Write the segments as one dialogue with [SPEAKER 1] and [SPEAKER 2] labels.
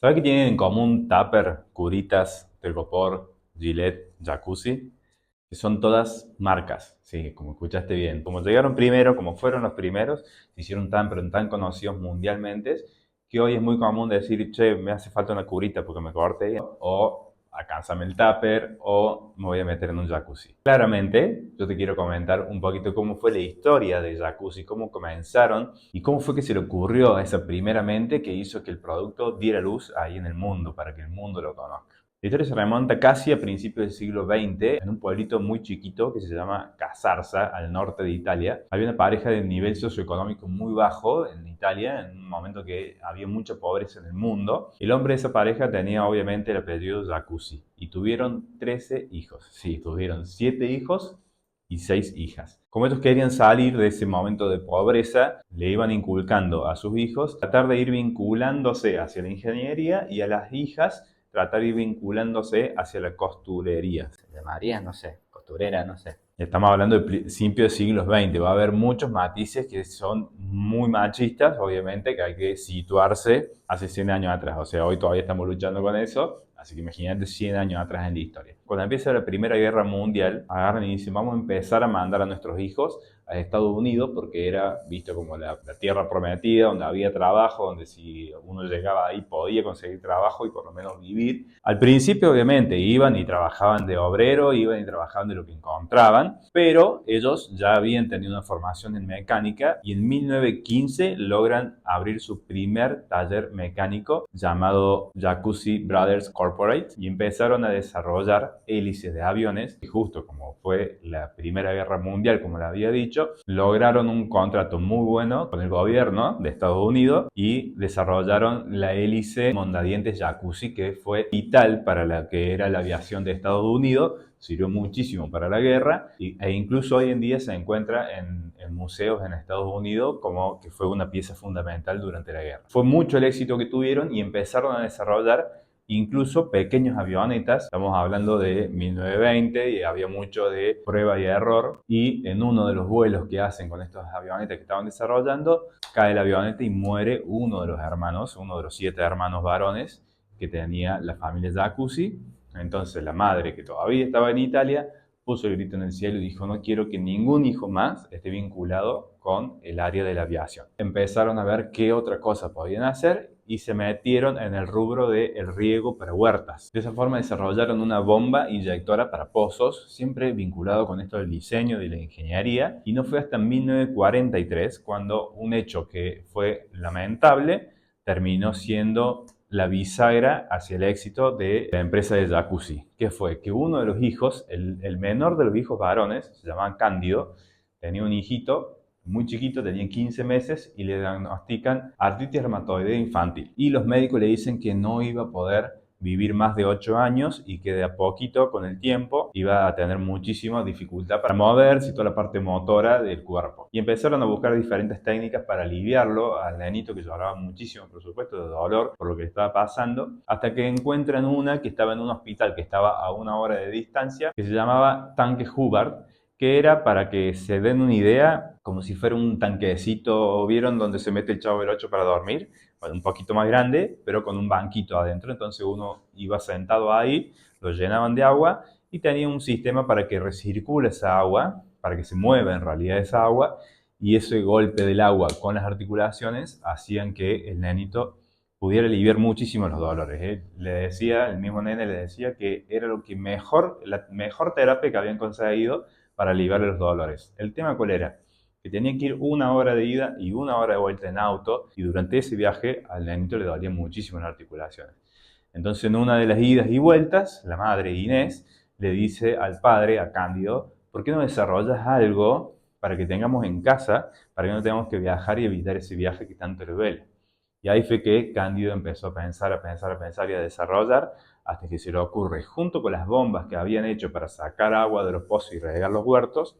[SPEAKER 1] ¿Sabes qué tienen en común Tupper, Curitas, Telgopor, Gillette, Jacuzzi? Que son todas marcas, sí, como escuchaste bien. Como llegaron primero, como fueron los primeros, se hicieron tan, pero tan conocidos mundialmente, que hoy es muy común decir, che, me hace falta una curita porque me corté, o alcánzame el tupper, o me voy a meter en un jacuzzi. Claramente, yo te quiero comentar un poquito cómo fue la historia de jacuzzi, cómo comenzaron y cómo fue que se le ocurrió a esa primera mente que hizo que el producto diera luz ahí en el mundo, para que el mundo lo conozca. La historia se remonta casi a principios del siglo XX, en un pueblito muy chiquito que se llama Casarsa, al norte de Italia. Había una pareja de nivel socioeconómico muy bajo en Italia, en un momento que había mucha pobreza en el mundo. El hombre de esa pareja tenía obviamente el apellido Jacuzzi y tuvieron 13 hijos. Sí, tuvieron 7 hijos y 6 hijas. Como ellos querían salir de ese momento de pobreza, le iban inculcando a sus hijos tratar de ir vinculándose hacia la ingeniería y a las hijas tratar de ir vinculándose hacia la costurería.
[SPEAKER 2] Se llamaría, no sé, costurera, no sé.
[SPEAKER 1] Estamos hablando de principios del siglo XX. Va a haber muchos matices que son muy machistas, obviamente, que hay que situarse hace 100 años atrás. O sea, hoy todavía estamos luchando con eso. Así que imagínate 100 años atrás en la historia. Cuando empieza la Primera Guerra Mundial, agarran y dicen, vamos a empezar a mandar a nuestros hijos a Estados Unidos porque era visto como la tierra prometida, donde había trabajo, donde si uno llegaba ahí podía conseguir trabajo y por lo menos vivir. Al principio, obviamente, iban y trabajaban de obrero, iban y trabajaban de lo que encontraban, pero ellos ya habían tenido una formación en mecánica y en 1915 logran abrir su primer taller mecánico llamado Jacuzzi Brothers Corporate y empezaron a desarrollar hélices de aviones y justo como fue la Primera Guerra Mundial, como le había dicho, lograron un contrato muy bueno con el gobierno de Estados Unidos y desarrollaron la hélice mondadientes Jacuzzi, que fue vital para la que era la aviación de Estados Unidos, sirvió muchísimo para la guerra e incluso hoy en día se encuentra en museos en Estados Unidos como que fue una pieza fundamental durante la guerra. Fue mucho el éxito que tuvieron y empezaron a desarrollar incluso pequeños avionetas. Estamos hablando de 1920 y había mucho de prueba y error. Y en uno de los vuelos que hacen con estos avionetas que estaban desarrollando, cae la avioneta y muere uno de los hermanos, uno de los 7 hermanos varones que tenía la familia Jacuzzi. Entonces la madre, que todavía estaba en Italia, puso el grito en el cielo y dijo, no quiero que ningún hijo más esté vinculado con el área de la aviación. Empezaron a ver qué otra cosa podían hacer y se metieron en el rubro del riego para huertas. De esa forma desarrollaron una bomba inyectora para pozos, siempre vinculado con esto del diseño y de la ingeniería, y no fue hasta 1943 cuando un hecho que fue lamentable terminó siendo la bisagra hacia el éxito de la empresa de Jacuzzi, que fue que uno de los hijos, el menor de los hijos varones, se llamaba Cándido, tenía un hijito muy chiquito, tenía 15 meses y le diagnostican artritis reumatoide infantil. Y los médicos le dicen que no iba a poder vivir más de 8 años y que de a poquito, con el tiempo, iba a tener muchísima dificultad para moverse y toda la parte motora del cuerpo. Y empezaron a buscar diferentes técnicas para aliviarlo al nenito que lloraba muchísimo, por supuesto, de dolor por lo que le estaba pasando, hasta que encuentran una que estaba en un hospital que estaba a 1 hora de distancia, que se llamaba Tanque Hubbard, que era, para que se den una idea, como si fuera un tanquecito, ¿vieron donde se mete el Chavo del 8 para dormir? Bueno, un poquito más grande, pero con un banquito adentro, entonces uno iba sentado ahí, lo llenaban de agua y tenía un sistema para que recircule esa agua, para que se mueva en realidad esa agua, y ese golpe del agua con las articulaciones hacían que el nenito pudiera aliviar muchísimo los dolores. Le decía, el mismo nene le decía que era lo que mejor, la mejor terapia que habían conseguido para aliviar los dolores. ¿El tema cuál era? Que tenía que ir 1 hora de ida y 1 hora de vuelta en auto, y durante ese viaje al nenito le dolía muchísimo las articulaciones. Entonces, en una de las idas y vueltas, la madre Inés le dice al padre, a Cándido, ¿por qué no desarrollas algo para que tengamos en casa, para que no tengamos que viajar y evitar ese viaje que tanto le duele? Y ahí fue que Cándido empezó a pensar, a pensar, a pensar y a desarrollar, hasta que se le ocurre, junto con las bombas que habían hecho para sacar agua de los pozos y regar los huertos,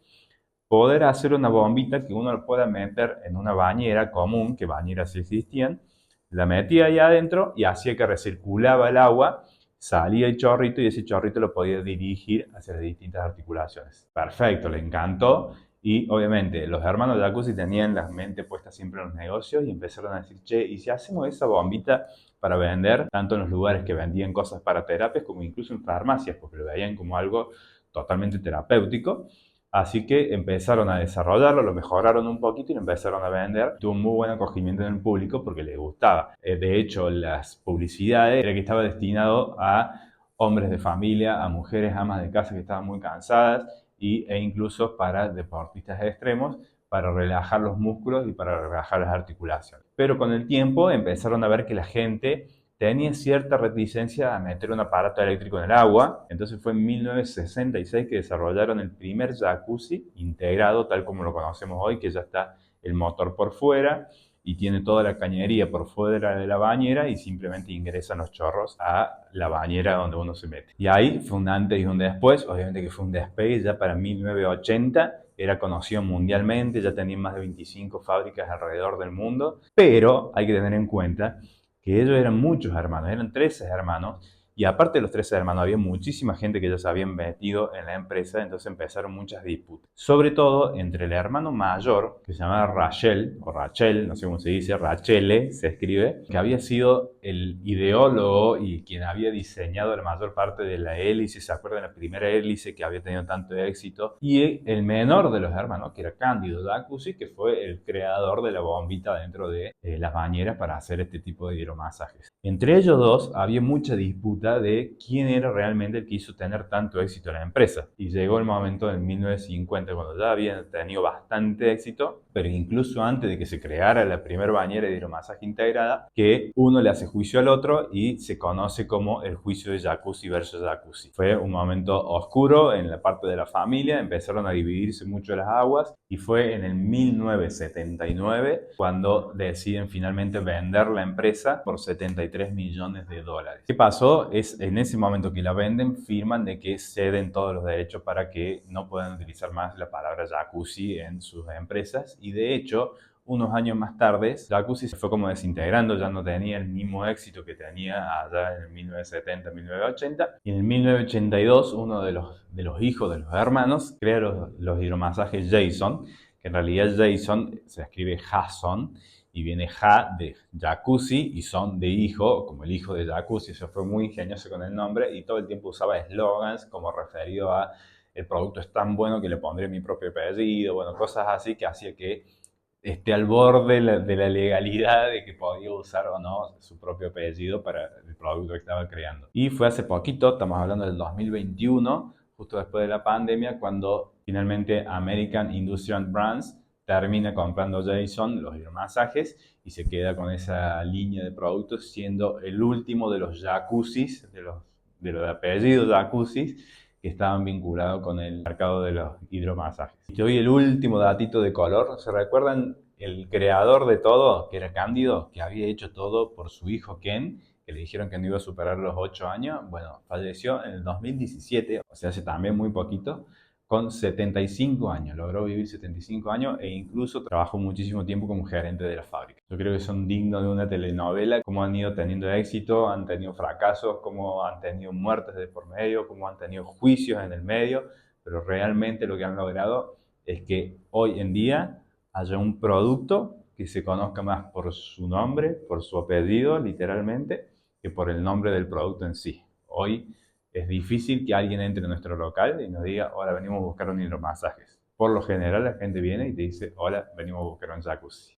[SPEAKER 1] poder hacer una bombita que uno lo pueda meter en una bañera común, que bañeras sí existían, la metía ahí adentro y hacía que recirculaba el agua, salía el chorrito y ese chorrito lo podía dirigir hacia las distintas articulaciones. Perfecto, le encantó. Y obviamente los hermanos Jacuzzi tenían la mente puesta siempre en los negocios y empezaron a decir, che, ¿y si hacemos esa bombita para vender, tanto en los lugares que vendían cosas para terapias como incluso en farmacias, porque lo veían como algo totalmente terapéutico. Así que empezaron a desarrollarlo, lo mejoraron un poquito y lo empezaron a vender. Tuvo un muy buen acogimiento en el público porque le gustaba. De hecho, las publicidades era que estaba destinado a hombres de familia, a mujeres amas de casa que estaban muy cansadas e incluso para deportistas extremos para relajar los músculos y para relajar las articulaciones. Pero con el tiempo empezaron a ver que la gente tenía cierta reticencia a meter un aparato eléctrico en el agua. Entonces fue en 1966 que desarrollaron el primer jacuzzi integrado, tal como lo conocemos hoy, que ya está el motor por fuera y tiene toda la cañería por fuera de la bañera y simplemente ingresan los chorros a la bañera donde uno se mete. Y ahí fue un antes y un después, obviamente que fue un despegue ya para 1980, era conocido mundialmente, ya tenía más de 25 fábricas alrededor del mundo, pero hay que tener en cuenta que ellos eran muchos hermanos, eran 13 hermanos, y aparte de los 13 hermanos había muchísima gente que ya se habían metido en la empresa, entonces empezaron muchas disputas. Sobre todo entre el hermano mayor, que se llamaba Rachel, o Rachel, no sé cómo se dice, Rachele se escribe, que había sido el ideólogo y quien había diseñado la mayor parte de la hélice, ¿se acuerdan? La primera hélice que había tenido tanto éxito, y el menor de los hermanos, que era Cándido Jacuzzi, que fue el creador de la bombita dentro de las bañeras para hacer este tipo de hidromasajes. Entre ellos dos había mucha disputa de quién era realmente el que hizo tener tanto éxito en la empresa. Y llegó el momento en 1950, cuando ya habían tenido bastante éxito, pero incluso antes de que se creara la primera bañera de hidromasaje integrada, que uno le hace juicio al otro y se conoce como el juicio de Jacuzzi versus Jacuzzi. Fue un momento oscuro en la parte de la familia, empezaron a dividirse mucho las aguas y fue en el 1979 cuando deciden finalmente vender la empresa por 73 millones de dólares. ¿Qué pasó? Es en ese momento que la venden, firman de que ceden todos los derechos para que no puedan utilizar más la palabra jacuzzi en sus empresas y de hecho unos años más tarde, Jacuzzi se fue como desintegrando, ya no tenía el mismo éxito que tenía allá en el 1970-1980. Y en el 1982, uno de los hijos de los hermanos crea los hidromasajes Jason, que en realidad Jason se escribe Jason, y viene ja de jacuzzi y son de hijo, como el hijo de jacuzzi. Eso fue muy ingenioso con el nombre y todo el tiempo usaba eslogans como referido a el producto es tan bueno que le pondré mi propio apellido, bueno, cosas así que hacía que esté al borde de la legalidad de que podía usar o no su propio apellido para el producto que estaba creando. Y fue hace poquito, estamos hablando del 2021, justo después de la pandemia, cuando finalmente American Industrial Brands termina comprando Jason, los hidromasajes, y se queda con esa línea de productos, siendo el último de los jacuzzis, de los apellidos jacuzzis, que estaban vinculados con el mercado de los hidromasajes. Y te doy el último datito de color. ¿Se recuerdan el creador de todo, que era Cándido, que había hecho todo por su hijo Ken, que le dijeron que no iba a superar los 8 años? Bueno, falleció en el 2017, o sea, hace también muy poquito, con 75 años. Logró vivir 75 años e incluso trabajó muchísimo tiempo como gerente de la fábrica. Yo creo que son dignos de una telenovela, cómo han ido teniendo éxito, han tenido fracasos, cómo han tenido muertes de por medio, cómo han tenido juicios en el medio, pero realmente lo que han logrado es que hoy en día haya un producto que se conozca más por su nombre, por su apellido, literalmente, que por el nombre del producto en sí. Hoy es difícil que alguien entre en nuestro local y nos diga, hola, venimos a buscar un hidromasajes. Por lo general la gente viene y te dice, hola, venimos a buscar un jacuzzi.